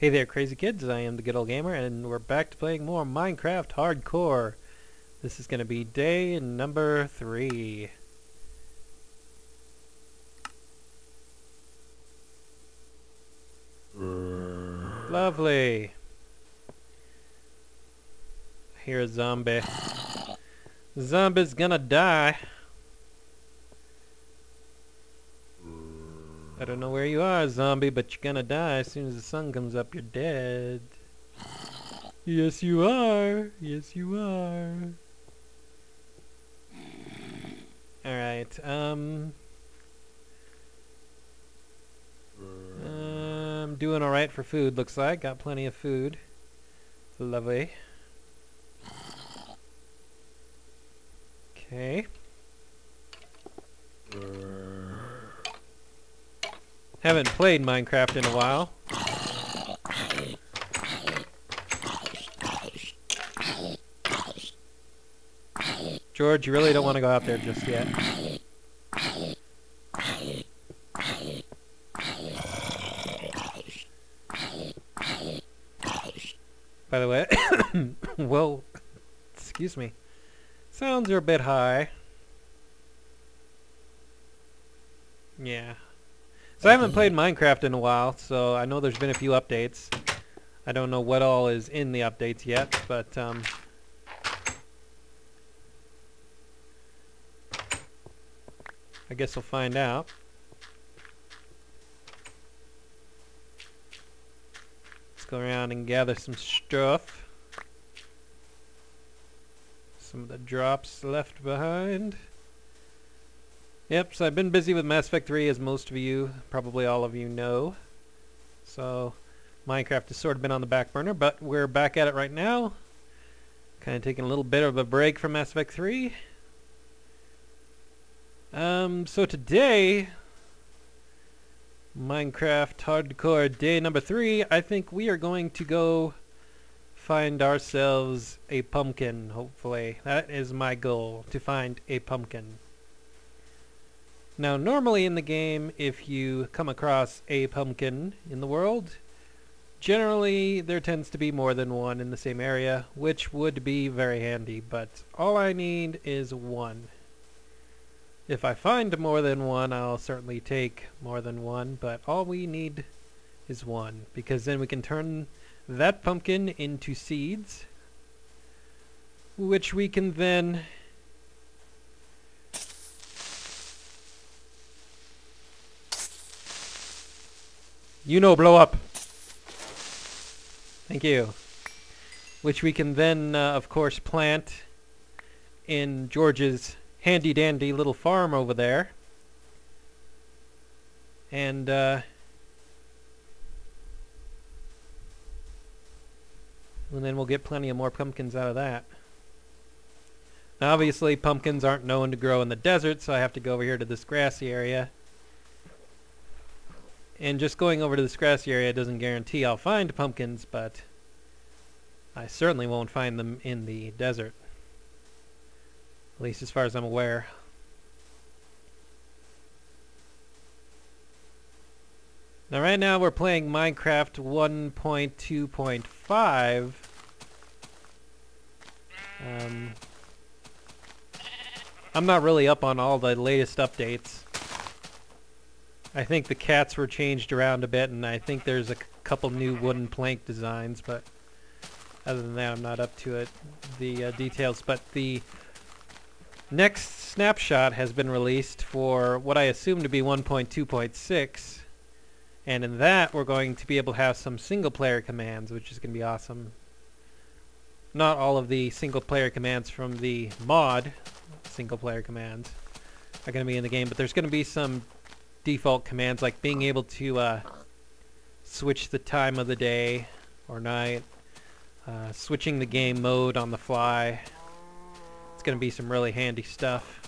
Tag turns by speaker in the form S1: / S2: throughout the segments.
S1: Hey there, crazy kids. I am the Good Old Gamer, and we're back to playing more Minecraft Hardcore. This is going to be day number 3. Lovely. I hear a zombie. The zombie's gonna die. I don't know where you are, zombie, but you're gonna die as soon as the sun comes up. You're dead. Yes, you are. Yes, you are. Alright, I'm doing alright for food, looks like. Got plenty of food. Lovely. Okay. Haven't played Minecraft in a while. George, you really don't want to go out there just yet. By the way, well, excuse me. Sounds are a bit high. Yeah. So I haven't played Minecraft in a while, so I know there's been a few updates. I don't know what all is in the updates yet, but I guess we'll find out. Let's go around and gather some stuff. Some of the drops left behind. Yep, so I've been busy with Mass Effect 3, as most of you, probably all of you know. So, Minecraft has sort of been on the back burner, but we're back at it right now. Kind of taking a little bit of a break from Mass Effect 3. So today, Minecraft Hardcore day number 3, I think we are going to go find ourselves a pumpkin, hopefully. That is my goal, to find a pumpkin. Now, normally in the game, if you come across a pumpkin in the world, generally there tends to be more than one in the same area, which would be very handy, but all I need is one. If I find more than one, I'll certainly take more than one, but all we need is one, because then we can turn that pumpkin into seeds, which we can then blow up. Thank you. Which we can then, of course, plant in George's handy-dandy little farm over there. And, then we'll get plenty of more pumpkins out of that. Now, obviously, pumpkins aren't known to grow in the desert, so I have to go over here to this grassy area. And just going over to this grassy area doesn't guarantee I'll find pumpkins, but I certainly won't find them in the desert. At least as far as I'm aware. Now right now we're playing Minecraft 1.2.5. I'm not really up on all the latest updates. I think the cats were changed around a bit, and I think there's a couple new wooden plank designs, but other than that I'm not up to it, the details. But the next snapshot has been released for what I assume to be 1.2.6, and in that we're going to be able to have some single player commands, which is going to be awesome. Not all of the single player commands from the mod single player commands are going to be in the game, but there's going to be some default commands like being able to switch the time of the day or night, switching the game mode on the fly. It's going to be some really handy stuff.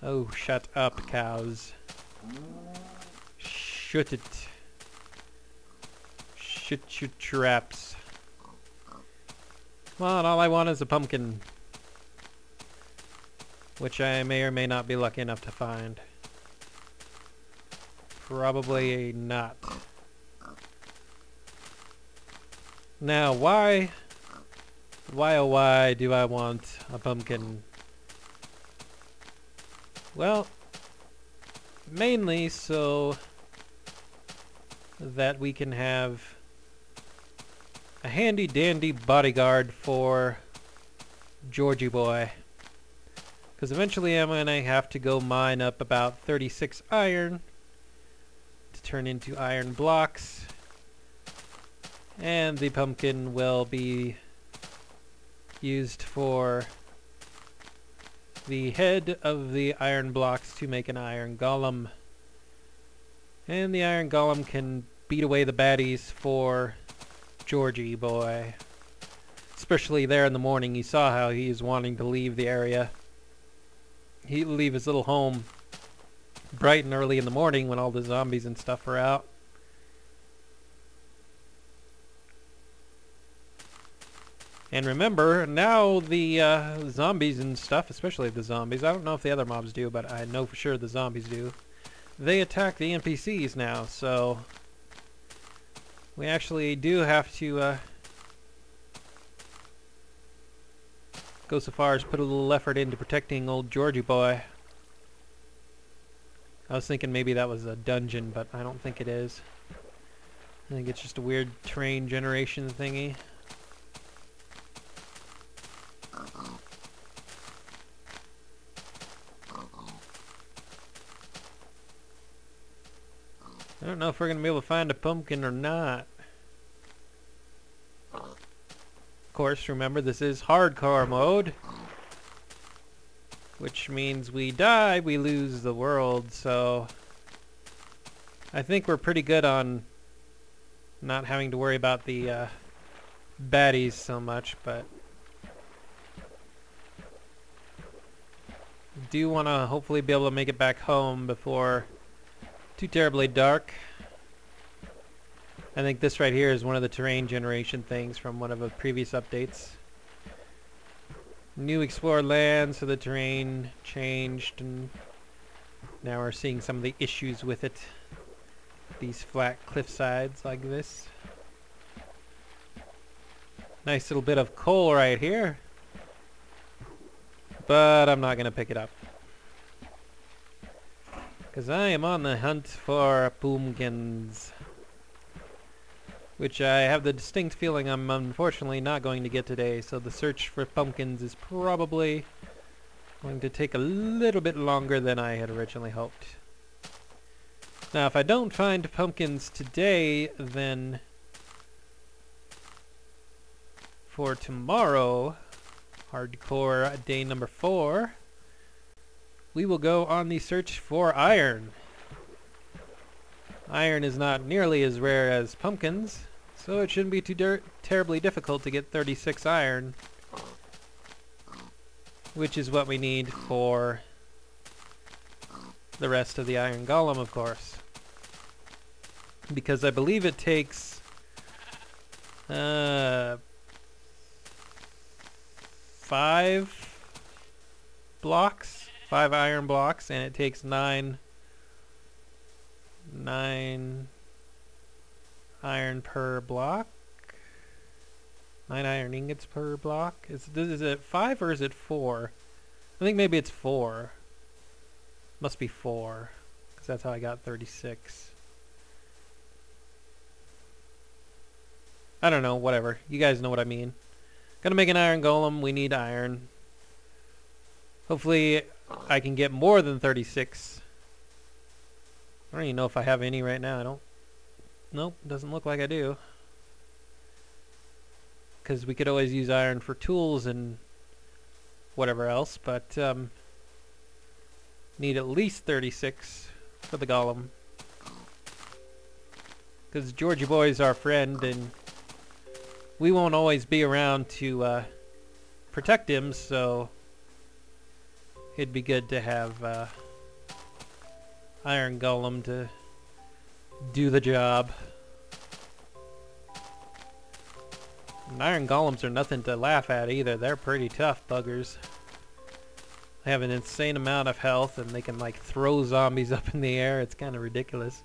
S1: Oh, shut up, cows. Shut it. Shut your traps. Come on, all I want is a pumpkin. which I may or may not be lucky enough to find. Probably not. Now, why oh why do I want a pumpkin? Well, mainly so that we can have a handy dandy bodyguard for Georgie boy. Because eventually I'm going to have to go mine up about 36 iron to turn into iron blocks. And the pumpkin will be used for the head of the iron blocks to make an iron golem. And the iron golem can beat away the baddies for Georgie boy. Especially there in the morning, you saw how he's wanting to leave the area. He'd leave his little home bright and early in the morning when all the zombies and stuff are out. And remember, now the zombies and stuff, especially the zombies, I don't know if the other mobs do, but I know for sure the zombies do. They attack the NPCs now, so we actually do have to go so far as put a little effort into protecting old Georgie boy. I was thinking maybe that was a dungeon, but I don't think it is. I think it's just a weird terrain generation thingy. I don't know if we're going to be able to find a pumpkin or not. Of course, remember this is hardcore mode. Which means we die, we lose the world, so I think we're pretty good on not having to worry about the baddies so much, but do want to hopefully be able to make it back home before too terribly dark. I think this right here is one of the terrain generation things from one of the previous updates. New explored land, so the terrain changed, and now we're seeing some of the issues with it. These flat cliff sides like this. Nice little bit of coal right here, but I'm not going to pick it up. Because I am on the hunt for pumpkins. Which I have the distinct feeling I'm unfortunately not going to get today. So the search for pumpkins is probably going to take a little bit longer than I had originally hoped. Now if I don't find pumpkins today, then for tomorrow, hardcore day number 4, we will go on the search for iron. Iron is not nearly as rare as pumpkins, so it shouldn't be too terribly difficult to get 36 iron, which is what we need for the rest of the iron golem, of course. Because I believe it takes 5 blocks. 5 iron blocks, and it takes 9 iron per block. 9 iron ingots per block. Is it 5 or is it 4? I think maybe it's 4. Must be 4, because that's how I got 36. I don't know, whatever. You guys know what I mean. Gonna make an iron golem, we need iron. Hopefully I can get more than 36. I don't even know if I have any right now. I don't. Nope, doesn't look like I do. Because we could always use iron for tools and whatever else, but need at least 36 for the golem. Because Georgie boy is our friend, and we won't always be around to protect him, so it'd be good to have iron golem to do the job. And iron golems are nothing to laugh at either. They're pretty tough buggers. They have an insane amount of health, and they can like throw zombies up in the air. It's kind of ridiculous.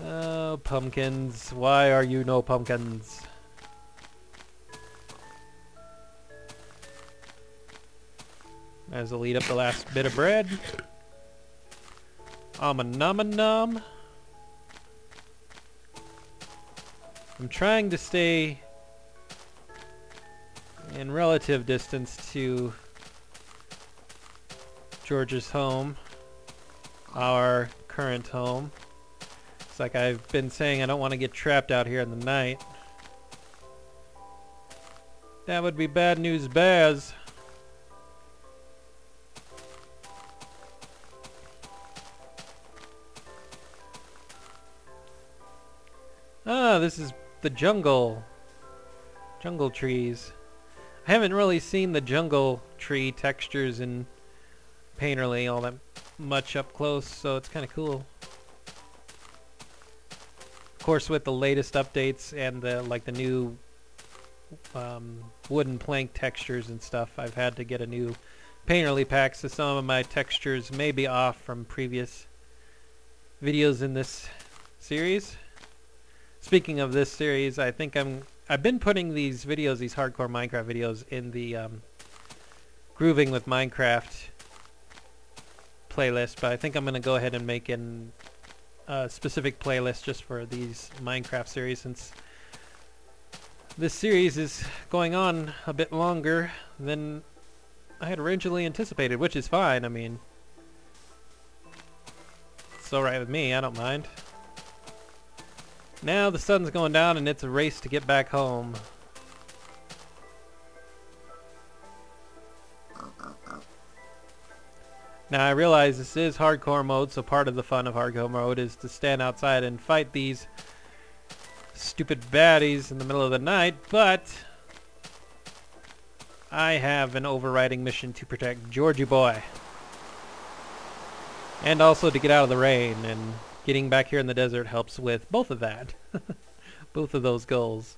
S1: Oh, pumpkins. Why are you no pumpkins? As I'll eat up the last bit of bread. Nom. I'm trying to stay in relative distance to George's home, our current home. It's like I've been saying, I don't want to get trapped out here in the night. That would be bad news bears. Ah, this is the jungle. Jungle trees. I haven't really seen the jungle tree textures in Painterly all that much up close, so it's kind of cool. Of course, with the latest updates and the new wooden plank textures and stuff, I've had to get a new Painterly pack, so some of my textures may be off from previous videos in this series. Speaking of this series, I think I've been putting these videos, these hardcore Minecraft videos, in the Grooving with Minecraft playlist, but I think I'm going to go ahead and make a specific playlist just for these Minecraft series, since this series is going on a bit longer than I had originally anticipated, which is fine. I mean, it's alright with me, I don't mind. Now the sun's going down and it's a race to get back home. Now I realize this is hardcore mode, so part of the fun of hardcore mode is to stand outside and fight these stupid baddies in the middle of the night, but I have an overriding mission to protect Georgie boy. And also to get out of the rain, and getting back here in the desert helps with both of that. Both of those goals.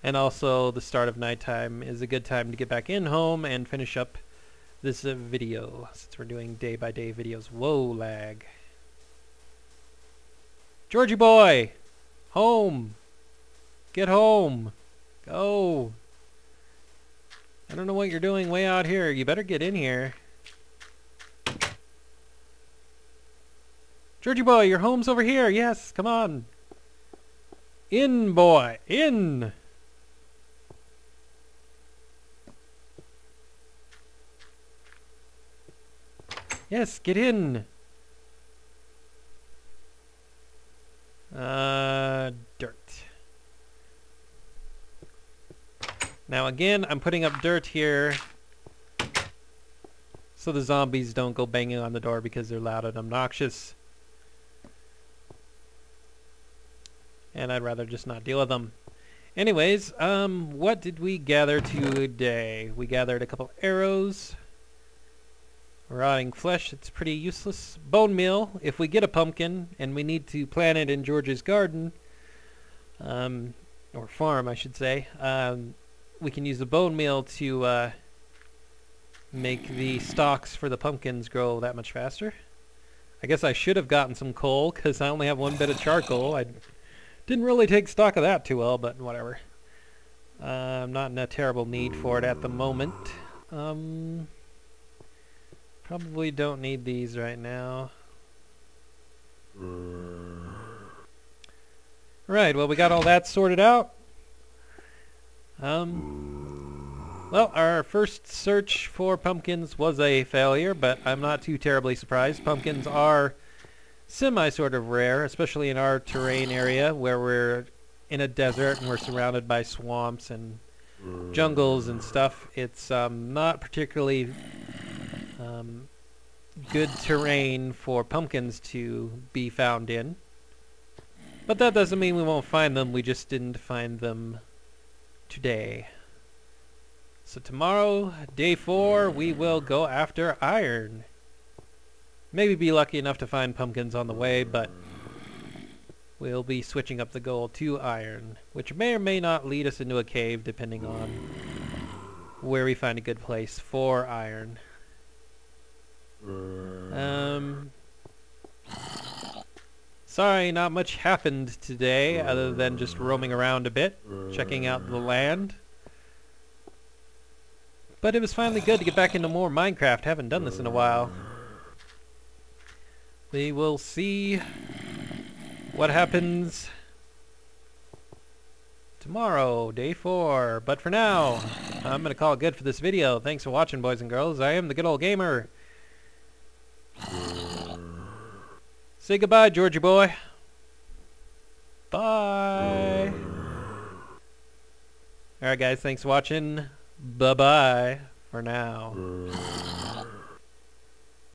S1: And also the start of nighttime is a good time to get back in home and finish up this video, since we're doing day by day videos. Whoa, lag. Georgie boy! Home! Get home! Go! I don't know what you're doing way out here. You better get in here. Georgie boy, your home's over here. Yes, come on. In, boy. In! Yes, get in. Dirt. Now again, I'm putting up dirt here so the zombies don't go banging on the door because they're loud and obnoxious. And I'd rather just not deal with them. Anyways, what did we gather today? We gathered a couple arrows. Rotting flesh, it's pretty useless. Bone meal, if we get a pumpkin and we need to plant it in George's garden, or farm I should say, we can use the bone meal to make the stalks for the pumpkins grow that much faster. I guess I should have gotten some coal because I only have one bit of charcoal. I didn't really take stock of that too well, but whatever. I'm not in a terrible need for it at the moment. Probably don't need these right now. Right, well, we got all that sorted out. Well, our first search for pumpkins was a failure, but I'm not too terribly surprised. Pumpkins are sort of rare, especially in our terrain area where we're in a desert and we're surrounded by swamps and jungles and stuff. It's not particularly good terrain for pumpkins to be found in. But that doesn't mean we won't find them, we just didn't find them today. So tomorrow, day 4, we will go after iron. Maybe be lucky enough to find pumpkins on the way, but we'll be switching up the goal to iron, which may or may not lead us into a cave depending on where we find a good place for iron. Sorry, not much happened today other than just roaming around a bit, checking out the land. But it was finally good to get back into more Minecraft. Haven't done this in a while. We will see what happens tomorrow, day 4. But for now, I'm going to call it good for this video. Thanks for watching, boys and girls. I am the Good Old Gamer. Say goodbye, Georgie boy. Bye. Alright guys, thanks for watching. Bye-bye for now.